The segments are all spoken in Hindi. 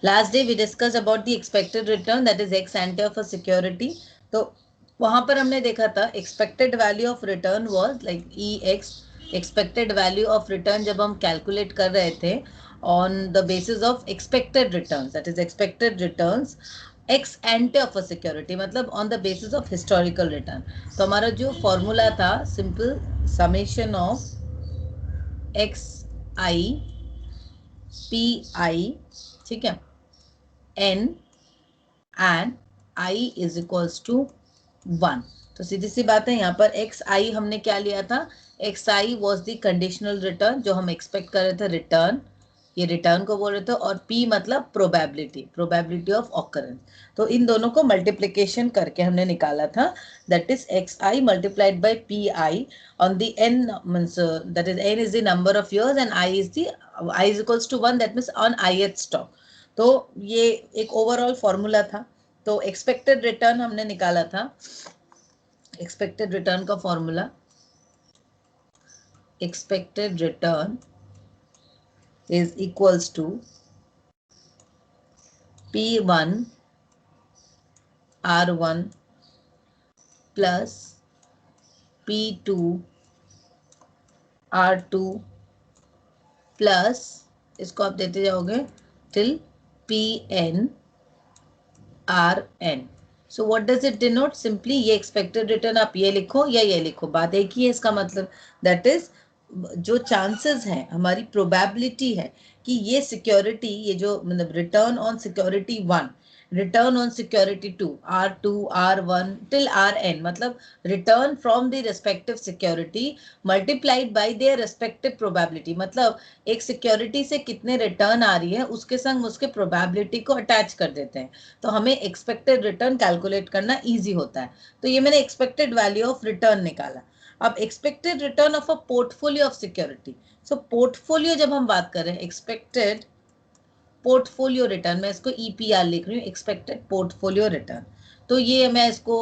Last day we discuss about the expected return that is ex ante of a security. तो वहां पर हमने देखा था expected value of return was like E X. Expected value of return जब हम कैलकुलेट कर रहे थे on the basis of expected returns, that is expected returns ex ante of a security, मतलब on the basis of historical return. तो हमारा जो फॉर्मूला था simple summation of x I P I, ठीक है, n and i is equals to 1. तो सीधी सी बात है, यहाँ पर xi हमने क्या लिया था, xi was the conditional return जो हम एक्सपेक्ट कर रहे थे रिटर्न, ये रिटर्न को बोल रहे थे, और p मतलब प्रोबेबिलिटी ऑफ ऑकरेंस. तो इन दोनों को मल्टीप्लीकेशन करके हमने निकाला था, that is xi multiplied by pi on the n means that is n is the number of years and i is equals to 1, that means on ith stock. तो ये एक ओवरऑल फॉर्मूला था. तो एक्सपेक्टेड रिटर्न हमने निकाला था. एक्सपेक्टेड रिटर्न का formula, expected return is equals to P1 R1 plus P2 R2 plus, इसको आप देते जाओगे till Pn Rn. So what does it denote, simply ये एक्सपेक्टेड रिटर्न आप ये लिखो या ये लिखो, बात एक ही है. इसका मतलब दैट इज जो चांसेस हैं, हमारी प्रोबेबिलिटी है कि ये सिक्योरिटी, ये जो मतलब return on security 1, return on security 2, R2 R1 till Rn, मतलब return from the respective security multiplied by their respective probability, मतलब एक सिक्योरिटी से कितने रिटर्न आ रही है उसके संग उसके प्रोबेबिलिटी को अटैच कर देते हैं, तो हमें एक्सपेक्टेड रिटर्न कैलकुलेट करना इजी होता है. तो ये मैंने एक्सपेक्टेड वैल्यू ऑफ रिटर्न निकाला. अब expected return of a portfolio of security. So portfolio जब हम बात कर रहे हैं, एक्सपेक्टेड पोर्टफोलियो रिटर्न, मैं इसको EPR लिख रही हूँ, एक्सपेक्टेड पोर्टफोलियो रिटर्न. तो ये मैं इसको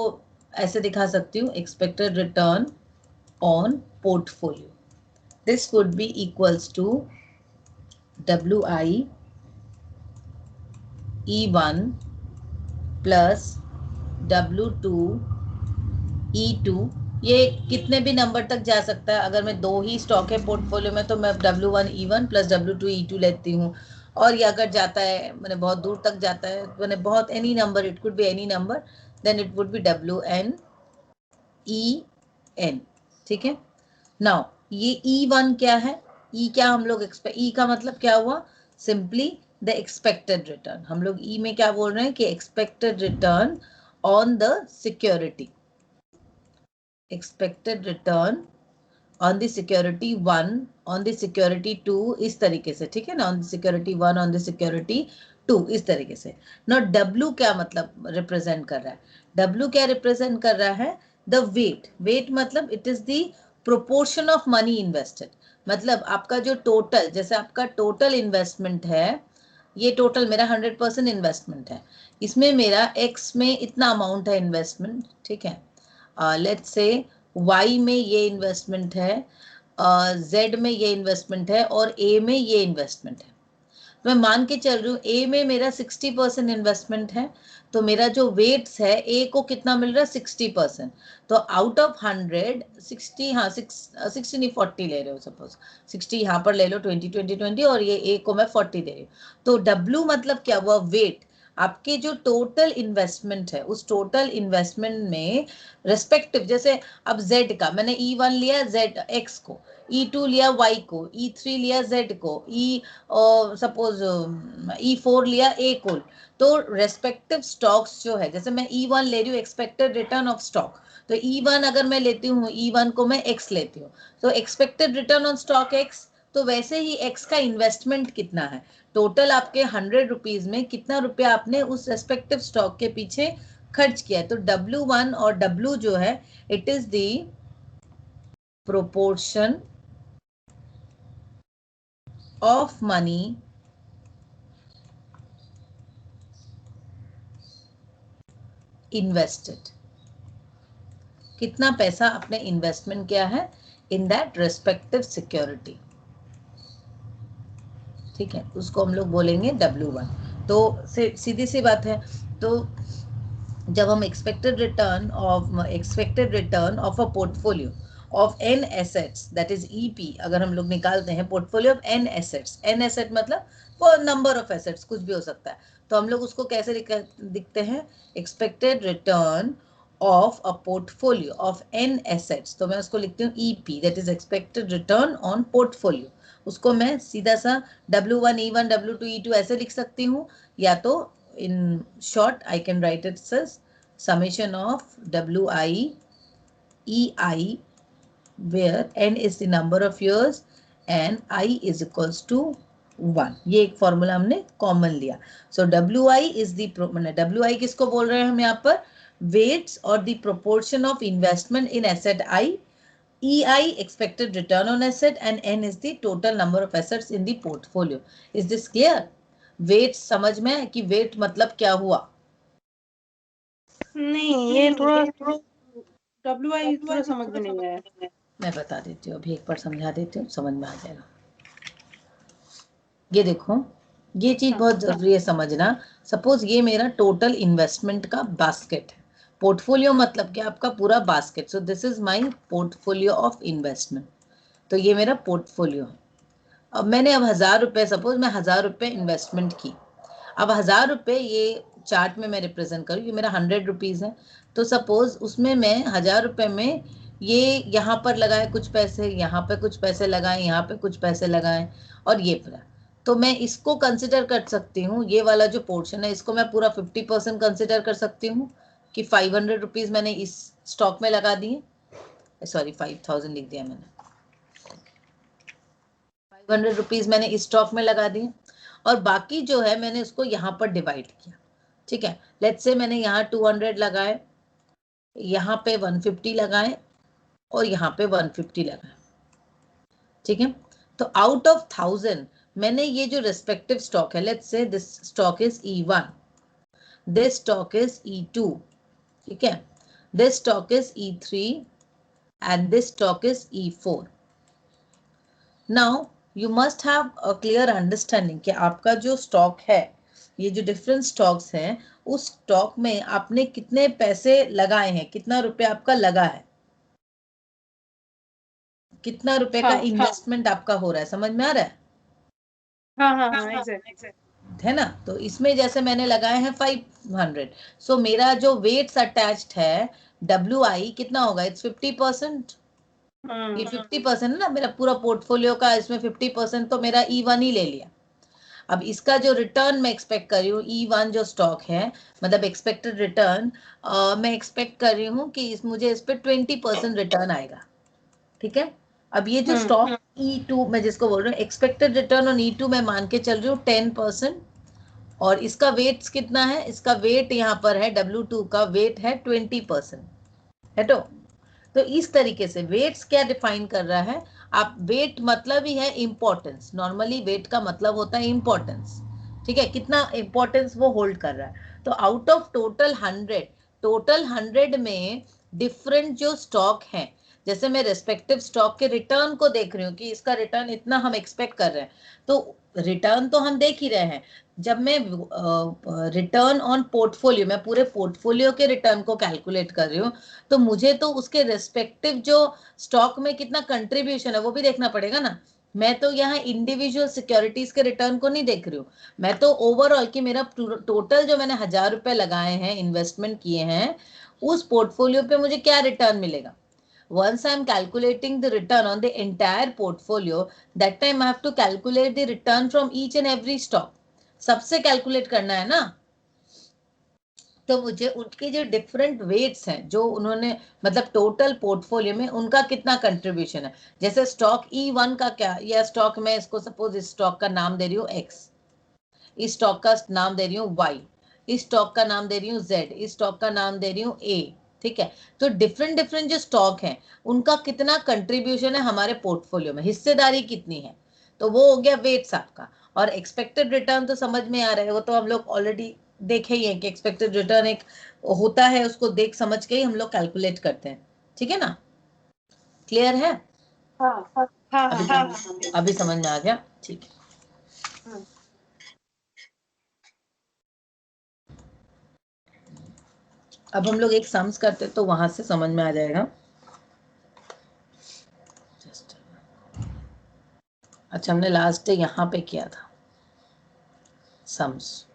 ऐसे दिखा सकती हूँ, expected return on portfolio. This would be equals to WI E1 plus W2 E2. ये कितने भी नंबर तक जा सकता है. अगर मैं दो ही स्टॉक है पोर्टफोलियो में तो मैं W1 E1 plus W2 E2 लेती हूँ. और ये अगर जाता है मैंने बहुत दूर तक जाता है, मैंने बहुत any number, it could be any number, then it would be WN EN. ठीक है. नाउ ये E1 क्या है, E क्या हम लोग एक्सपेक्ट, E का मतलब क्या हुआ, सिंपली द एक्सपेक्टेड रिटर्न. हम लोग E में क्या बोल रहे हैं कि expected return on the security, expected return on the security 1, on the security 2, इस तरीके से. ठीक है ना, on the security 1, on the security 2, इस तरीके से. ना W क्या मतलब रिप्रेजेंट कर रहा है, W क्या रिप्रेजेंट कर रहा है, द वेट. वेट मतलब it is the proportion of money invested, मतलब आपका जो टोटल, जैसे आपका टोटल इन्वेस्टमेंट है, ये टोटल मेरा 100% इन्वेस्टमेंट है, इसमें मेरा X में इतना अमाउंट है इन्वेस्टमेंट. ठीक है, लेट्स से Y में ये इन्वेस्टमेंट है, Z में ये इन्वेस्टमेंट है, और A में ये इन्वेस्टमेंट है. मैं मान के चल रही हूँ A में मेरा 60% इन्वेस्टमेंट है, तो मेरा जो वेट्स है A को कितना मिल रहा है, 60%. तो आउट ऑफ 100 60, हाँ 60 नहीं 40 ले रहे हो, सपोज 60 यहाँ पर ले लो, 20 और ये A को मैं 40 दे रही हूँ. तो W मतलब क्या हुआ, वेट. आपके जो टोटल इन्वेस्टमेंट है उस टोटल इन्वेस्टमेंट में रेस्पेक्टिव, जैसे अब Z का मैंने E1 लिया Z X को, E2 लिया Y को, E3 लिया Z को, सपोज E4 लिया A को. तो रेस्पेक्टिव स्टॉक्स जो है, जैसे मैं E1 ले रही हूँ एक्सपेक्टेड रिटर्न ऑफ स्टॉक, तो E1 अगर मैं लेती हूँ, E1 को मैं X लेती हूँ, तो expected return on stock X. तो वैसे ही X का इन्वेस्टमेंट कितना है, टोटल आपके 100 रुपीज में कितना रुपया आपने उस रेस्पेक्टिव स्टॉक के पीछे खर्च किया है. तो W1 और W जो है, it is the proportion of money invested. कितना पैसा आपने इन्वेस्टमेंट किया है इन दैट रेस्पेक्टिव सिक्योरिटी. ठीक है, उसको हम लोग बोलेंगे W1. तो सीधी सी बात है। तो जब हम expected return of a portfolio of n assets that is EP अगर हम लोग निकालते हैं, portfolio of n assets, n asset मतलब वो नंबर ऑफ एसेट्स कुछ भी हो सकता है, तो हम लोग उसको कैसे लिखते हैं, expected return of a portfolio of n assets, तो मैं उसको लिखती हूँ EP that is expected return on portfolio. उसको मैं सीधा सा W1 E1 W2 E2 ऐसे लिख सकती हूँ, या तो in short I can write it as summation of WI EI where n is the number of years and I is equals to 1। ये एक फॉर्मूला हमने कॉमन लिया। सो WI इज द, WI किसको बोल रहे हैं हम यहाँ पर, वेट्स और the proportion of investment in asset I, EI expected return on asset and N is the total number of assets in the portfolio। Is this clear? Wait समझ में है कि वेट मतलब क्या हुआ? नहीं, ये थोड़ा WI थोड़ा समझ में नहीं आया। मैं बता देती हूँ, अभी एक बार समझा देती हूँ, समझ में आ जाएगा। ये देखो, ये चीज बहुत जरूरी है समझना। सपोज ये मेरा टोटल इन्वेस्टमेंट का बास्केट है, पोर्टफोलियो मतलब क्या, आपका पूरा basket. So this is my portfolio of investment, तो ये मेरा पोर्टफोलियो है। अब मैंने 1000 रुपये, सपोज मैं 1000 रुपये इन्वेस्टमेंट की, अब 1000 रुपये ये चार्ट में मैं रिप्रेजेंट करूँ, ये मेरा 100 रुपीज़ है, तो सपोज उसमें मैं 1000 रुपये में ये यहाँ पर लगाए कुछ पैसे, यहाँ पे कुछ पैसे लगाए, यहाँ पे कुछ पैसे लगाए, और ये पूरा, तो मैं इसको कंसिडर कर सकती हूँ, ये वाला जो पोर्शन है इसको मैं पूरा 50% कंसिडर कर सकती हूँ कि 500 रुपीज़ मैंने इस स्टॉक में लगा दिए, सॉरी 5000 लिख दिया मैंने, 500 रुपीज़ मैंने इस स्टॉक में लगा दिए, और बाकी जो है मैंने उसको यहाँ पर डिवाइड किया। ठीक है, लेट्स से मैंने यहाँ 200 लगाए, यहाँ पे 150 लगाए, और यहाँ पे 150 लगाए। ठीक है, तो आउट ऑफ 1000 मैंने ये जो रेस्पेक्टिव स्टॉक है, let's say this stock is E1, this stock is E2, ठीक है, this stock is E3 and this stock is E4। Now you must have a clear understanding कि आपका जो स्टॉक है, ये जो डिफरेंट स्टॉक्स हैं, उस स्टॉक में आपने कितने पैसे लगाए हैं, कितना रुपए आपका लगा है, कितना रुपए का इन्वेस्टमेंट आपका हो रहा है, समझ में आ रहा है? हाँ, एग्जैक्ट है ना। तो इसमें जैसे मैंने लगाए हैं 500, सो मेरा जो वेट्स अटैच्ड है WI कितना होगा, इट्स 50%। ये 50% है ना मेरा पूरा पोर्टफोलियो का, इसमें 50% तो मेरा E1 ही ले लिया। अब इसका जो रिटर्न मैं एक्सपेक्ट कर रही हूँ, E1 जो स्टॉक है, मतलब एक्सपेक्टेड रिटर्न, मैं एक्सपेक्ट कर रही हूँ कि मुझे इस पे 20% रिटर्न आएगा। ठीक है, अब ये जो स्टॉक E2 मैं जिसको बोल रही हूँ, एक्सपेक्टेड रिटर्न ऑन E2 मैं मान के चल रही हूँ 10%, और इसका वेट कितना है, इसका वेट यहाँ पर है, W2 का वेट है 20%, है। तो इस तरीके से वेट्स क्या डिफाइन कर रहा है, आप वेट मतलब ही है इंपॉर्टेंस, नॉर्मली वेट का मतलब होता है इंपॉर्टेंस। ठीक है, कितना इंपॉर्टेंस वो होल्ड कर रहा है। तो आउट ऑफ टोटल 100 में डिफरेंट जो स्टॉक हैं, जैसे मैं रेस्पेक्टिव स्टॉक के रिटर्न को देख रही हूँ कि इसका रिटर्न इतना हम एक्सपेक्ट कर रहे हैं, तो रिटर्न तो हम देख ही रहे हैं। जब मैं रिटर्न ऑन पोर्टफोलियो, मैं पूरे पोर्टफोलियो के रिटर्न को कैलकुलेट कर रही हूँ, तो मुझे तो उसके रेस्पेक्टिव जो स्टॉक में कितना कंट्रीब्यूशन है वो भी देखना पड़ेगा ना। मैं तो यहाँ इंडिविजुअल सिक्योरिटीज के रिटर्न को नहीं देख रही हूँ, मैं तो ओवरऑल कि मेरा टोटल जो मैंने 1000 रुपए लगाए हैं, इन्वेस्टमेंट किए हैं, उस पोर्टफोलियो पे मुझे क्या रिटर्न मिलेगा। Once I am calculating the return on the entire portfolio, that time I have to calculate the return from each and every stock। सबसे कैलकुलेट करना है ना, तो मुझे उनके जो डिफरेंट वेट्स हैं, जो उन्होंने मतलब टोटल पोर्टफोलियो में उनका कितना कंट्रीब्यूशन है। जैसे स्टॉक E1 का क्या, या स्टॉक में इसको सपोज इस स्टॉक का नाम दे रही हूँ X, इस स्टॉक का नाम दे रही हूँ Y, इस स्टॉक का नाम दे रही हूँ Z, इस स्टॉक का नाम दे रही हूँ A। ठीक है, तो डिफरेंट जो स्टॉक हैं उनका कितना कंट्रीब्यूशन है हमारे पोर्टफोलियो में, हिस्सेदारी कितनी है, तो वो हो गया वेट्स आपका। और एक्सपेक्टेड रिटर्न तो समझ में आ रहा है, वो तो हम लोग ऑलरेडी देखे ही है कि एक्सपेक्टेड रिटर्न एक होता है, उसको देख समझ के ही हम लोग कैलकुलेट करते हैं। ठीक है ना, क्लियर है? हाँ, अभी समझ में आ गया? ठीक है। अब हम लोग एक सम्स करते तो वहां से समझ में आ जाएगा। अच्छा, हमने लास्ट डे यहाँ पे किया था सम्स।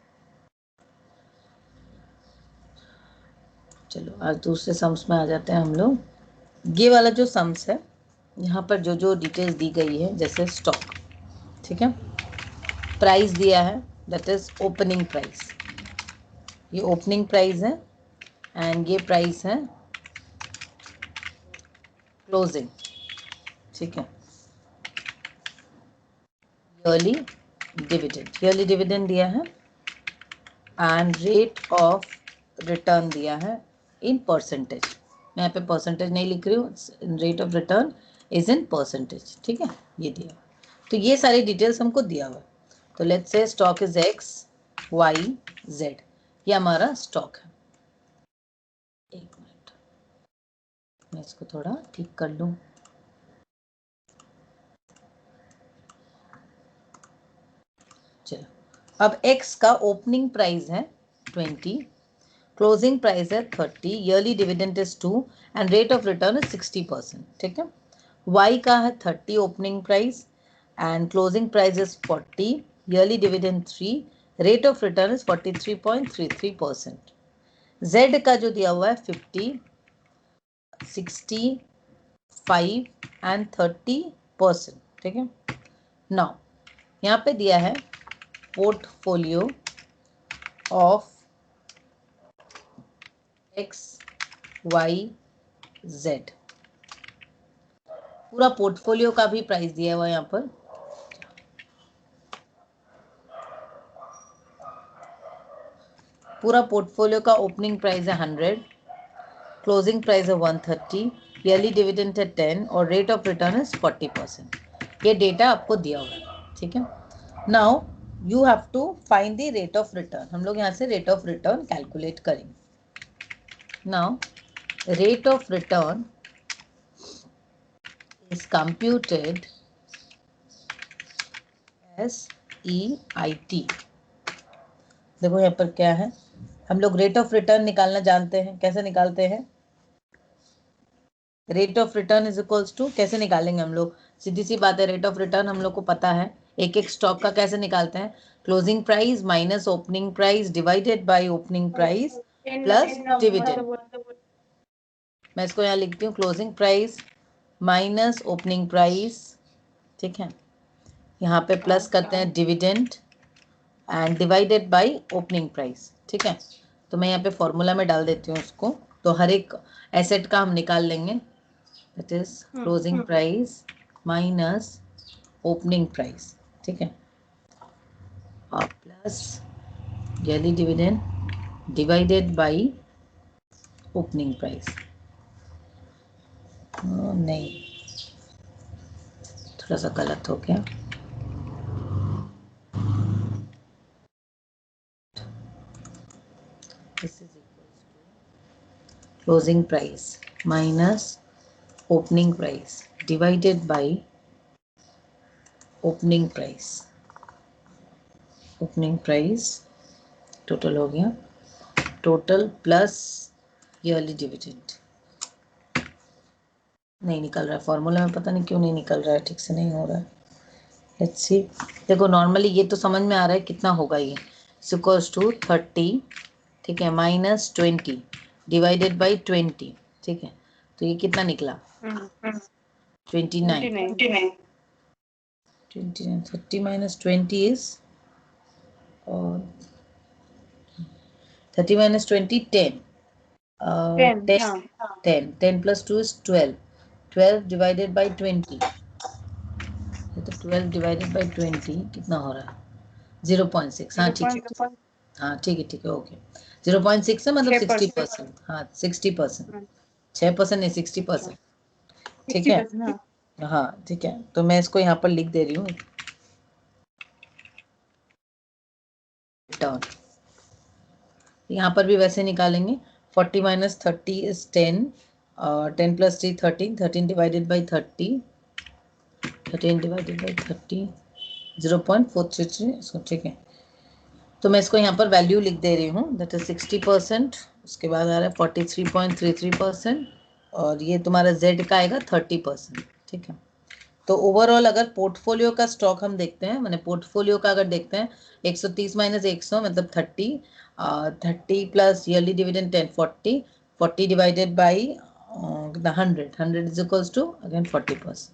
चलो आज दूसरे सम्स में आ जाते हैं हम लोग। ये वाला जो सम्स है, यहाँ पर जो जो डिटेल्स दी गई है, जैसे स्टॉक, ठीक है, प्राइस दिया है, दैट इज ओपनिंग प्राइस, ये ओपनिंग प्राइस है, एंड ये प्राइस है क्लोजिंग, ठीक है। ईयरली डिविडेंड दिया है, एंड रेट ऑफ रिटर्न दिया है इन परसेंटेज। मैं यहाँ पे परसेंटेज नहीं लिख रही हूँ, rate of return is in percentage, ठीक है, ये दिया। तो ये सारी डिटेल्स हमको दिया हुआ है। तो let's say stock is X Y Z, ये हमारा स्टॉक है। एक मिनट, मैं इसको थोड़ा ठीक कर लूँ। चलो, अब x का ओपनिंग प्राइस है 20, क्लोजिंग प्राइस है 30, yearly dividend is 2 and rate of return is 60%, ठीक है। y का है 30 opening price and closing price is 40, yearly dividend 3, rate of return is 43.33%। z का जो दिया हुआ है 50, 65 एंड 30%, ठीक है। नाउ यहाँ पे दिया है portfolio of X Y Z, पूरा पोर्टफोलियो का भी प्राइस दिया हुआ है यहाँ पर। पूरा पोर्टफोलियो का ओपनिंग प्राइस है 100, क्लोजिंग प्राइस है 130, ईयरली डिविडेंड है 10 और रेट ऑफ रिटर्न इज 40%। ये डेटा आपको दिया हुआ है, ठीक है। Now you have to find the rate of return. हम लोग यहाँ से रेट ऑफ रिटर्न कैलकुलेट करेंगे। Now rate of return is computed as EIT। देखो यहाँ पर क्या है, हम लोग रेट ऑफ रिटर्न निकालना जानते हैं। कैसे निकालते हैं? Rate of return is equals to, कैसे निकालेंगे हम लोग? सीधी सी बात है, रेट ऑफ रिटर्न हम लोग को पता है, एक एक स्टॉक का कैसे निकालते हैं, closing price minus opening price divided by opening price plus dividend. मैं इसको यहाँ लिखती हूँ, closing price minus opening price, ठीक है, यहाँ पे प्लस करते हैं dividend and divided by opening price, ठीक है। तो मैं यहाँ पे फॉर्मूला में डाल देती हूँ उसको, तो हर एक एसेट का हम निकाल लेंगे। That is closing price minus opening price, ठीक है, और plus yearly dividend divided by opening price. नहीं, थोड़ा सा गलत हो गया। This is equals to closing price minus opening price divided by opening price। opening price total हो गया, टोटल प्लस ईयरली डिविडेंड। नहीं निकल रहा है फॉर्मूला में, पता नहीं क्यों नहीं निकल रहा है, ठीक से नहीं हो रहा है। लेट्स सी, देखो नॉर्मली ये तो समझ में आ रहा है कितना होगा, ये इक्वल्स टू 30, ठीक है, माइनस 20 डिवाइडेड बाई 20, ठीक है, तो ये कितना निकला? 29। 30 माइनस 20 इज, और 30 minus 20 10, 10 plus 2 is 12, 12 divided by 20, तो 12 डिवाइडेड बाई 20 कितना हो रहा है? 0.6। हाँ ठीक है, हाँ ठीक है, ठीक है, ओके। 0.6 है मतलब 60%। हाँ 60%, 6% नहीं 60%, ठीक है। हाँ ठीक है, तो मैं इसको यहाँ पर लिख दे रही हूँ, रिटर्न। यहाँ पर भी वैसे निकालेंगे, 40 minus 30 is 10, 10 plus 3 13, 13 divided by 30, 13 divided by 30, 0.433, इसको, ठीक है। तो मैं इसको यहाँ पर वैल्यू लिख दे रही हूँ, दैट इज 60%, उसके बाद आ रहा है 43.33%, और ये तुम्हारा Z का आएगा 30%, ठीक है। तो ओवरऑल अगर पोर्टफोलियो का स्टॉक हम देखते हैं, मैंने पोर्टफोलियो का अगर देखते हैं 130 माइनस 100 मतलब 30, 30 plus yearly dividend 10, 40 divided by 100 is equals to again 40%,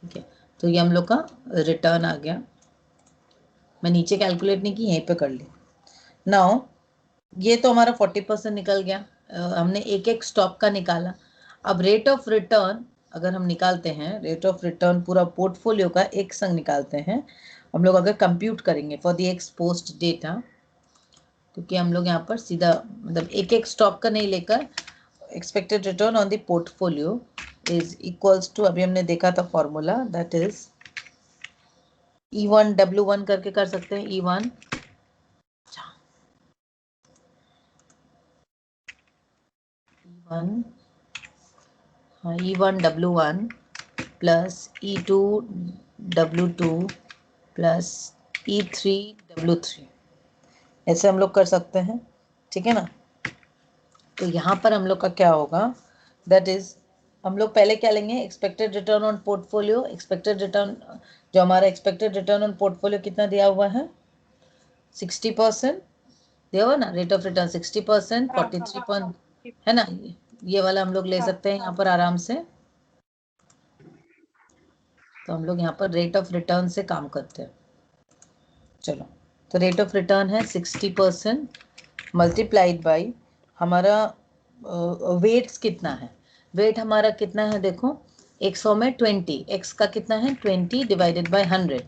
ठीक है। तो ये हम लोग का रिटर्न आ गया। मैं नीचे कैलकुलेट नहीं की, यहीं पे कर ली। नाउ ये तो हमारा 40% निकल गया, हमने एक एक स्टॉक का निकाला। अब रेट ऑफ रिटर्न अगर हम निकालते हैं, रेट ऑफ रिटर्न पूरा पोर्टफोलियो का एक संग निकालते हैं हम लोग, अगर कंप्यूट करेंगे for the x post data, क्योंकि हम लोग यहाँ पर सीधा मतलब एक एक स्टॉक का नहीं लेकर, expected return on the portfolio is equals to, अभी हमने देखा था formula, that is E1 W1 करके कर सकते हैं। E1 E1 W1 plus E2 W2 plus E3 W3, ऐसे हम लोग कर सकते हैं, ठीक है ना। तो यहाँ पर हम लोग का क्या होगा, दैट इज हम लोग पहले क्या लेंगे, expected return on portfolio. Expected return, जो हमारा एक्सपेक्टेड रिटर्न ऑन पोर्टफोलियो कितना दिया हुआ है, 60% दिया हुआ ना, रेट ऑफ रिटर्न 60%, 43 है ना, ये वाला हम लोग ले सकते हैं यहाँ पर आराम से। तो हम लोग यहाँ पर रेट ऑफ रिटर्न से काम करते हैं। चलो, तो रेट ऑफ रिटर्न है 60% मल्टीप्लाइड बाई हमारा वेट्स कितना है, वेट हमारा कितना है देखो, 100 में 20, एक्स का कितना है 20 डिवाइडेड बाई 100,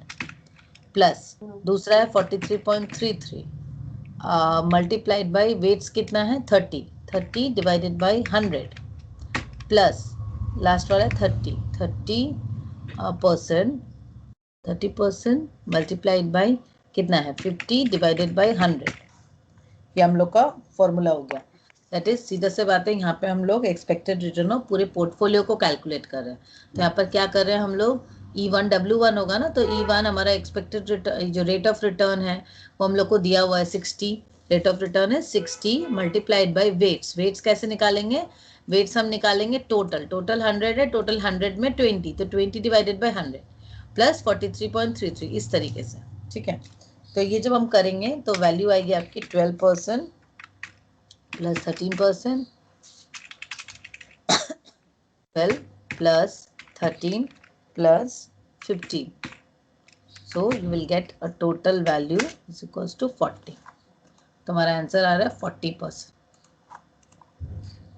प्लस दूसरा है 43.33 मल्टीप्लाइड बाई वेट्स कितना है 30 डिवाइडेड बाई 100, प्लस लास्ट वाला है 30% मल्टीप्लाइड बाई कितना है 50 डिवाइडेड बाई 100। ये हम लोग का फॉर्मूला हो गया। दैट इज सीधा से बात है, यहाँ पे हम लोग एक्सपेक्टेड रिटर्न ऑफ पूरे पोर्टफोलियो को कैलकुलेट कर रहे हैं। तो यहाँ पर क्या कर रहे हैं हम लोग, E1 W1 होगा ना, तो E1 हमारा एक्सपेक्टेड रिटर्न, जो रेट ऑफ रिटर्न है वो हम लोग को दिया हुआ है 60, रेट ऑफ रिटर्न है 60 मल्टीप्लाइड बाई वेट्स। वेट्स कैसे निकालेंगे, वेट्स हम निकालेंगे टोटल 100 है, टोटल 100 में 20, तो 20 डिवाइडेड बाई 100 प्लस 43.33, इस तरीके से, ठीक है। तो ये जब हम करेंगे तो वैल्यू आएगी आपकी 12% plus 13%, 12 plus 13 plus 15, so you will get a total value is equals to 40। तुम्हारा आंसर आ रहा है 40%।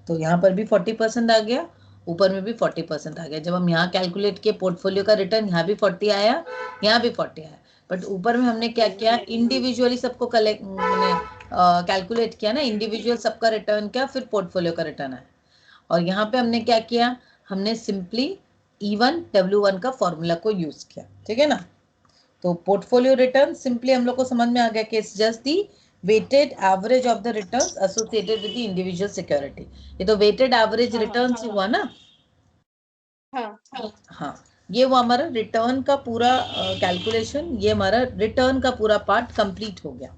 तो यहाँ पर भी 40% आ गया, ऊपर में भी 40% आ गया। जब हम यहाँ कैलकुलेट किए पोर्टफोलियो का रिटर्न, यहाँ भी 40 आया, यहाँ भी 40 आया, बट ऊपर में हमने क्या किया, इंडिविजुअली सबको कलेक्ट कैलकुलेट किया ना, इंडिविजुअल सबका रिटर्न किया, फिर पोर्टफोलियो का रिटर्न आया। और यहाँ पे हमने क्या किया, हमने सिंपली E1 W1 का फॉर्मूला को यूज किया, ठीक है ना। तो पोर्टफोलियो रिटर्न सिंपली हम लोग को समझ में आ गया कि it's just the weighted average of the returns associated with the individual security. ये तो वेटेड एवरेज रिटर्न्स हुआ ना। हाँ, ये वो हमारा रिटर्न का पूरा कैलकुलेशन, ये हमारा रिटर्न का पूरा पार्ट कंप्लीट हो गया,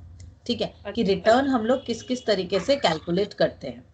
ठीक है, कि रिटर्न हम लोग किस किस तरीके से कैलकुलेट करते हैं।